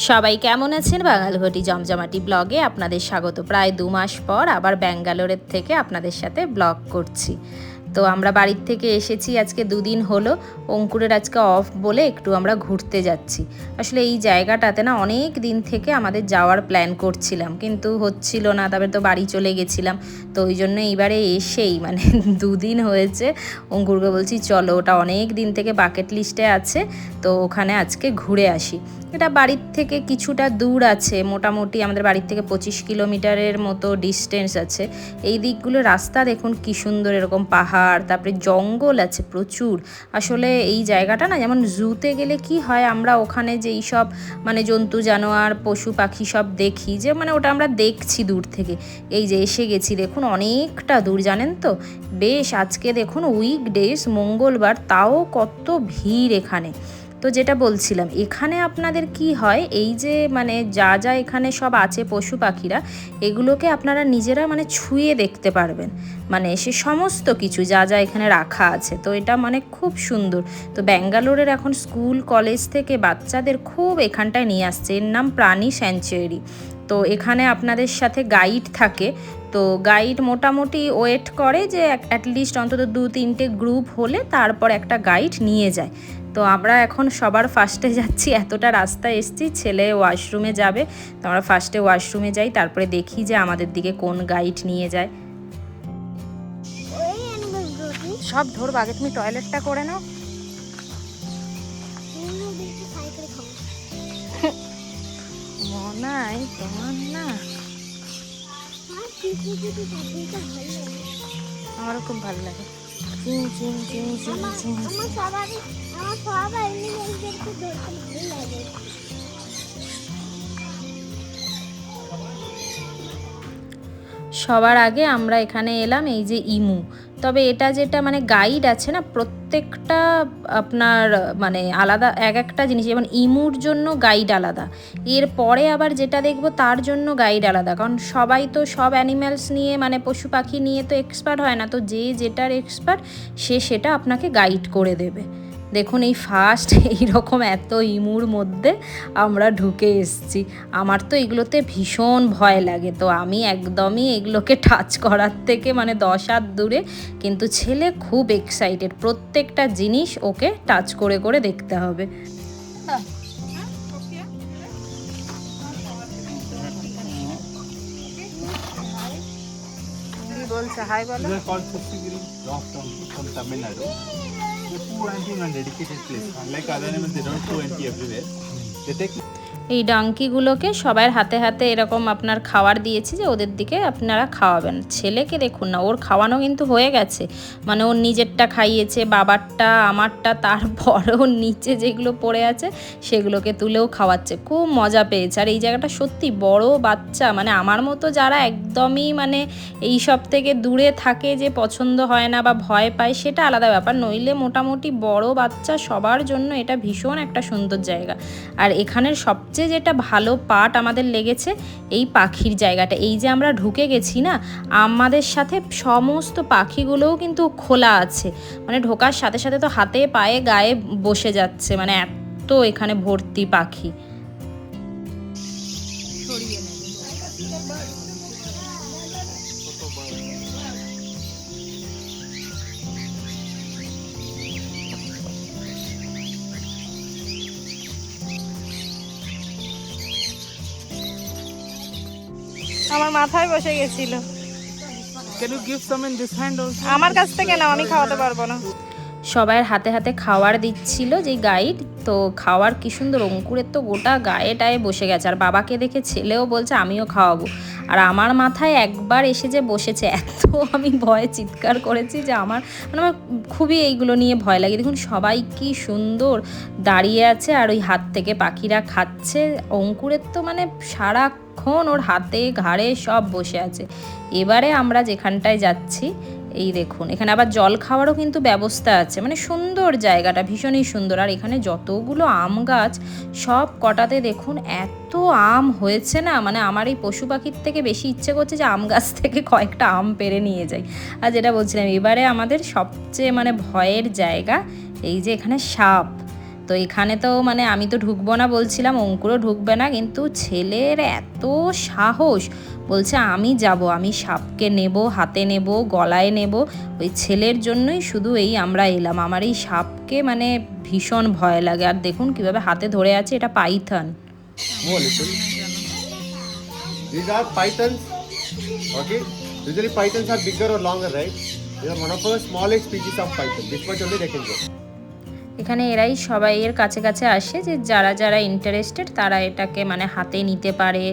সবাই কেমন আছেন? বাঙালঘটি জমজমাটি ব্লগে আপনাদের স্বাগত। প্রায় 2 মাস পর আবার ব্যাঙ্গালোরের থেকে আপনাদের সাথে ব্লগ করছি। তো আমরা বাড়ির থেকে এসেছি আজকে 2 দিন হলো। অঙ্কুরের আজকে অফ বলে একটু আমরা ঘুরতে যাচ্ছি। আসলে এই জায়গাটাতে না অনেক দিন থেকে আমাদের যাওয়ার প্ল্যান করছিলাম, কিন্তু হচ্ছিল না। তারপরে তো বাড়ি চলে গেছিলাম, তো ওই জন্য এইবারে এসেই মানে 2 দিন হয়েছে অঙ্কুরকে বলছি চলো, ওটা অনেক দিন থেকে বাকেট লিস্টে আছে, তো ওখানে আজকে ঘুরে আসি। এটা বাড়ির থেকে কিছুটা দূর আছে, মোটামুটি আমাদের বাড়ির থেকে 25 কিলোমিটারের মতো ডিস্টেন্স আছে। এই দিকগুলো রাস্তা দেখুন কি সুন্দর, এরকম পাহাড়, তারপরে জঙ্গল আছে প্রচুর। আসলে এই জায়গাটা না, যেমন জুতে গেলে কি হয়, আমরা ওখানে যে এইসব মানে জন্তু জানোয়ার পশু পাখি সব দেখি, যে মানে ওটা আমরা দেখছি দূর থেকে। এই যে এসে গেছি দেখুন, অনেকটা দূর জানেন তো। বেশ, আজকে দেখুন উইকডেজ, মঙ্গলবার, তাও কত ভিড় এখানে। তো যেটা বলছিলাম, এখানে আপনাদের কি হয়, এই যে মানে যা যা এখানে সব আছে পশু পাখিরা, এগুলোকে আপনারা নিজেরা মানে ছুঁয়ে দেখতে পারবেন, মানে সে সমস্ত কিছু যা যা এখানে রাখা আছে। তো এটা মানে খুব সুন্দর। তো ব্যাঙ্গালোরের এখন স্কুল কলেজ থেকে বাচ্চাদের খুব এখানটায় নিয়ে আসছে, এর নাম প্রাণী স্যাংচুয়ারি। তো এখানে আপনাদের সাথে গাইড থাকে। তো গাইড মোটামুটি ওয়েট করে যে অ্যাটলিস্ট অন্তত 2-3টে গ্রুপ হলে তারপর একটা গাইড নিয়ে যায়। তো আমরা এখন সবার ফার্স্টে যাচ্ছি, এতটা রাস্তা এসছি, ছেলে ওয়াশরুমে যাবে, তো আমরা ফার্স্টে ওয়াশরুমে যাই, তারপরে দেখি যে আমাদের দিকে কোন গাইড নিয়ে যায়। সব ধরবো, আগে তুমি টয়লেটটা করে নাও। মনাই তোমার না, আমারও খুব ভালো লাগে। সবার আগে আমরা এখানে এলাম এই যে ইমু। তবে এটা যেটা মানে গাইড আছে না, প্রত্যেকটা আপনার মানে আলাদা এক একটা জিনিস, যেমন ইমুর জন্য গাইড আলাদা, এরপরে আবার যেটা দেখবো তার জন্য গাইড আলাদা। কারণ সবাই তো সব অ্যানিম্যালস নিয়ে মানে পশু পাখি নিয়ে তো এক্সপার্ট হয় না, তো যে যেটার এক্সপার্ট সে সেটা আপনাকে গাইড করে দেবে। দেখুন এই ফার্স্ট এইরকম এত ইমুর মধ্যে আমরা ঢুকে এসেছি। আমার তো এগুলোতে ভীষণ ভয় লাগে, তো আমি একদমই এগুলোকে টাচ করার থেকে মানে 10 হাত দূরে। কিন্তু ছেলে খুব এক্সাইটেড, প্রত্যেকটা জিনিস ওকে টাচ করে করে দেখতে হবে। বলছে হাই বলো। Poor and clean and dedicated place. Unlike other animals, they don't go empty everywhere. They take. এই ডাঙ্কিগুলোকে সবার হাতে হাতে এরকম আপনার খাবার দিয়েছি যে ওদের দিকে আপনারা খাওয়াবেন। ছেলেকে দেখুন না, ওর খাওয়ানো কিন্তু হয়ে গেছে, মানে ওর নিজেরটা খাইয়েছে, বাবারটা, আমারটা, তারপরে ওর নিচে যেগুলো পড়ে আছে সেগুলোকে তুলেও খাওয়াচ্ছে, খুব মজা পেয়েছে। আর এই জায়গাটা সত্যি বড় বাচ্চা মানে আমার মতো যারা একদমই মানে এই সব থেকে দূরে থাকে, যে পছন্দ হয় না বা ভয় পায়, সেটা আলাদা ব্যাপার, নইলে মোটামুটি বড় বাচ্চা সবার জন্য এটা ভীষণ একটা সুন্দর জায়গা। আর এখানের সবচেয়ে যেটা ভালো পার্ট আমাদের লেগেছে এই পাখির জায়গাটা। এই যে আমরা ঢুকে গেছি না, আমাদের সাথে সমস্ত পাখিগুলোও কিন্তু খোলা আছে, মানে ঢোকার সাথে সাথে তো হাতে পায়ে গায়ে বসে যাচ্ছে, মানে এত এখানে ভর্তি পাখি। আমার মাথায় বসে গেছিল। আমার কাছ থেকে নাও, আমি খাওয়াতে পারবো না। সবাই হাতে হাতে খাওয়ার দিচ্ছিল যে গাইড, তো খাওয়ার কি সুন্দর, অঙ্কুরের তো গোটা গায়ে টায়ে বসে গেছে। আর বাবাকে দেখে ছেলেও বলছে আমিও খাওয়াবো। আর আমার মাথায় একবার এসে যে বসেছে, এত আমি ভয়ে চিৎকার করেছি যে আমার মানে আমার খুবই এইগুলো নিয়ে ভয় লাগে। দেখুন সবাই কি সুন্দর দাঁড়িয়ে আছে আর ওই হাত থেকে পাখিরা খাচ্ছে। অঙ্কুরের তো মানে সারাক্ষণ ওর হাতে ঘাড়ে সব বসে আছে। এবারে আমরা যেখানটায় যাচ্ছি, এই দেখুন এখানে আবার জল খাওয়ারও কিন্তু ব্যবস্থা আছে, মানে সুন্দর জায়গাটা, ভীষণই সুন্দর। আর এখানে যতগুলো আম গাছ, সব কটাতে দেখুন এত আম হয়েছে না, মানে আমার এই পশু পাখির থেকে বেশি ইচ্ছে করছে যে আম গাছ থেকে কয়েকটা আম পেড়ে নিয়ে যাই। আর যেটা বলছিলাম, এবারে আমাদের সবচেয়ে মানে ভয়ের জায়গা, এই যে এখানে সাপ, তো এখানে তো মানে আমি তো ঢুকবো না বলছিলাম, অঙ্কুরও ঢুকবে না, কিন্তু ছেলের এত সাহস, বলছে আমি যাব, আমি সাপকে নেব, হাতে নেব, গলায় নেব। ওই ছেলের জন্যই শুধু এই আমরা এলাম। আমার এই সাপকে মানে ভীষণ ভয় লাগে। আর দেখুন কিভাবে হাতে ধরে আছে, এটা Python. These are pythons. Okay. Usually pythons are bigger or longer, right? They are one of the smallest species of python. This much only they can go. এখানে এরাই সবাই এর কাছে কাছে আসে, যে যারা যারা ইন্টারেস্টেড তারা এটাকে মানে হাতে নিতে পারে,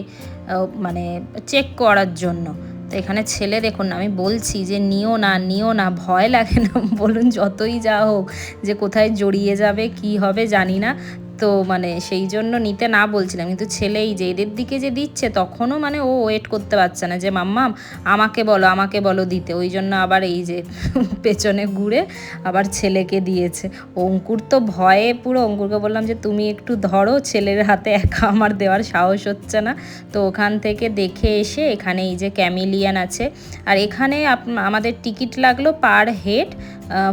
মানে চেক করার জন্য। তো এখানে ছেলে দেখুন, আমি বলছি যে নিও না নিও না, ভয় লাগে না বলুন, যতই যা হোক, যে কোথায় জড়িয়ে যাবে কি হবে জানি না। তো মানে সেই জন্য নিতে না বলছিলাম, কিন্তু ছেলেই যে এদের দিকে যে দিচ্ছে তখনও মানে ও ওয়েট করতে পারছে না, যে মাম্মাম আমাকে বলো দিতে। ওই জন্য আবার এই যে পেছনে ঘুরে আবার ছেলেকে দিয়েছে। অঙ্কুর তো ভয়ে পুরো, অঙ্কুরকে বললাম যে তুমি একটু ধরো, ছেলের হাতে একা আমার দেওয়ার সাহস হচ্ছে না। তো ওখান থেকে দেখে এসে এখানে এই যে ক্যামিলিয়ান আছে, আর এখানে আমাদের টিকিট লাগলো পার হেড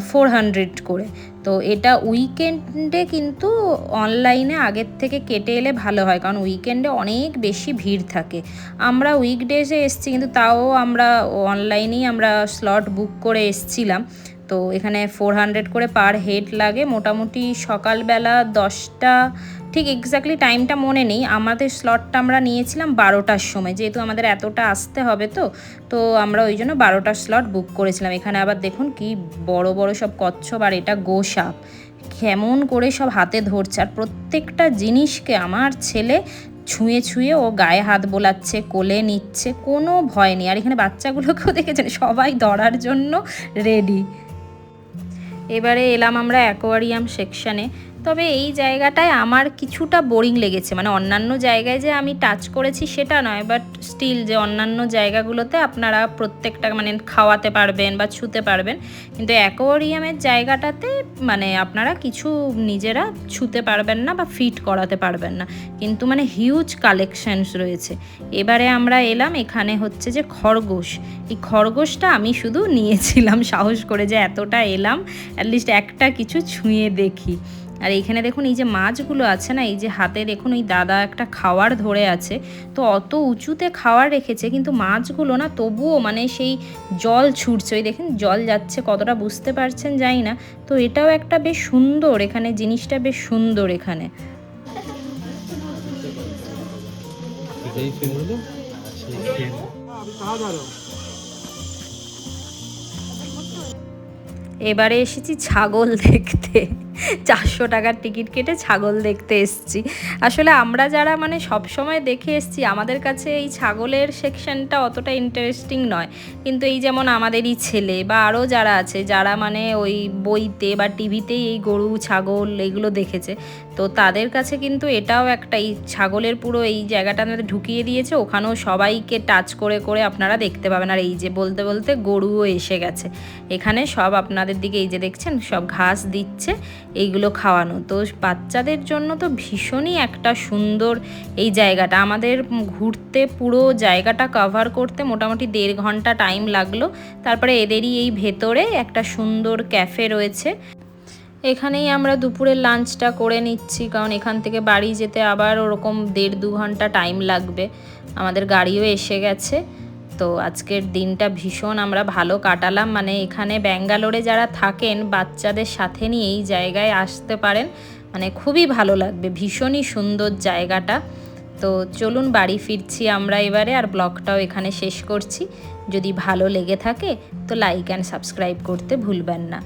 400 করে। তো এটা উইকেন্ডে কিন্তু অনলাইনে আগের থেকে কেটে এলে ভালো হয়, কারণ উইকেন্ডে অনেক বেশি ভিড় থাকে। আমরা উইকডেজে এসেছি, কিন্তু তাও আমরা অনলাইনেই আমরা স্লট বুক করে এসছিলাম। তো এখানে 400 করে পার হেড লাগে। মোটামুটি সকালবেলা 10টা, ঠিক এক্স্যাক্টলি টাইমটা মনে নেই, আমাদের স্লটটা আমরা নিয়েছিলাম 12টার সময়, যেহেতু আমাদের এতটা আসতে হবে। তো আমরা ওই জন্য 12টার স্লট বুক করেছিলাম। এখানে আবার দেখুন কি বড় বড় সব কচ্ছপ, আর এটা গোসাপ কেমন করে সব হাতে ধরছে। আর প্রত্যেকটা জিনিসকে আমার ছেলে ছুঁয়ে ছুঁয়ে ও গায়ে হাত বোলাচ্ছে, কোলে নিচ্ছে, কোনো ভয় নেই। আর এখানে বাচ্চাগুলোকেও দেখেছেন, সবাই ধরার জন্য রেডি। এবারে এলাম আমরা অ্যাকোয়ারিয়াম সেকশানে। তবে এই জায়গাটায় আমার কিছুটা বোরিং লেগেছে, মানে অন্যান্য জায়গায় যে আমি টাচ করেছি সেটা নয়, বাট স্টিল যে অন্যান্য জায়গাগুলোতে আপনারা প্রত্যেকটা মানে খাওয়াতে পারবেন বা ছুতে পারবেন, কিন্তু অ্যাকোয়ারিয়ামের জায়গাটাতে মানে আপনারা কিছু নিজেরা ছুতে পারবেন না বা ফিট করাতে পারবেন না, কিন্তু মানে হিউজ কালেকশনস রয়েছে। এবারে আমরা এলাম এখানে হচ্ছে যে খরগোশ। এই খরগোশটা আমি শুধু নিয়েছিলাম সাহস করে, যে এতটা এলাম অ্যাটলিস্ট একটা কিছু ছুঁয়ে দেখি। আর এইখানে দেখুন এই যে মাছগুলো আছে না, এই যে হাতে দেখুন ওই দাদা একটা খাওয়ার ধরে আছে, তো অত উঁচুতে খাওয়ার রেখেছে, কিন্তু মাছগুলো না তবুও মানে সেই জল ছুটছে, ওই দেখুন জল যাচ্ছে, কতটা বুঝতে পারছেন জানি না। তো এটাও একটা বেশ সুন্দর, এখানে জিনিসটা বেশ সুন্দর এখানে। এবারে এসেছি ছাগল দেখতে। 400 টাকার টিকিট কেটে ছাগল দেখতে এসেছি। আসলে আমরা যারা মানে সব সময় দেখে এসেছি, আমাদের কাছে এই ছাগলের সেকশনটা অতটা ইন্টারেস্টিং নয়, কিন্তু এই যেমন আমাদেরই ছেলে বা আরও যারা আছে, যারা মানে ওই বইতে বা টিভিতেই এই গরু ছাগল এইগুলো দেখেছে, তো তাদের কাছে কিন্তু এটাও একটা, এই ছাগলের পুরো এই জায়গাটা আমাদের ঢুকিয়ে দিয়েছে, ওখানেও সবাইকে টাচ করে করে আপনারা দেখতে পাবেন। আর এই যে বলতে বলতে গরুও এসে গেছে এখানে, সব আপনাদের দিকে এই যে দেখছেন সব ঘাস দিচ্ছে, এইগুলো খাওয়ানো। তো বাচ্চাদের জন্য তো ভীষণই একটা সুন্দর এই জায়গাটা। আমাদের ঘুরতে পুরো জায়গাটা কভার করতে মোটামুটি 1.5 ঘন্টা টাইম লাগলো। তারপরে এদেরই এই ভেতরে একটা সুন্দর ক্যাফে রয়েছে, এখানেই আমরা দুপুরের লাঞ্চটা করে নিচ্ছি, কারণ এখান থেকে বাড়ি যেতে আবার ওরকম 1.5-2 ঘন্টা টাইম লাগবে। আমাদের গাড়িও এসে গেছে। তো আজকের দিনটা ভীষণ আমরা ভালো কাটালাম। মানে এখানে ব্যাঙ্গালোরে যারা থাকেন বাচ্চাদের সাথে নিয়ে এই জায়গায় আসতে পারেন, মানে খুবই ভালো লাগবে, ভীষণই সুন্দর জায়গাটা। তো চলুন বাড়ি ফিরছি আমরা এবারে, আর ব্লগটাও এখানে শেষ করছি। যদি ভালো লেগে থাকে তো লাইক অ্যান্ড সাবস্ক্রাইব করতে ভুলবেন না।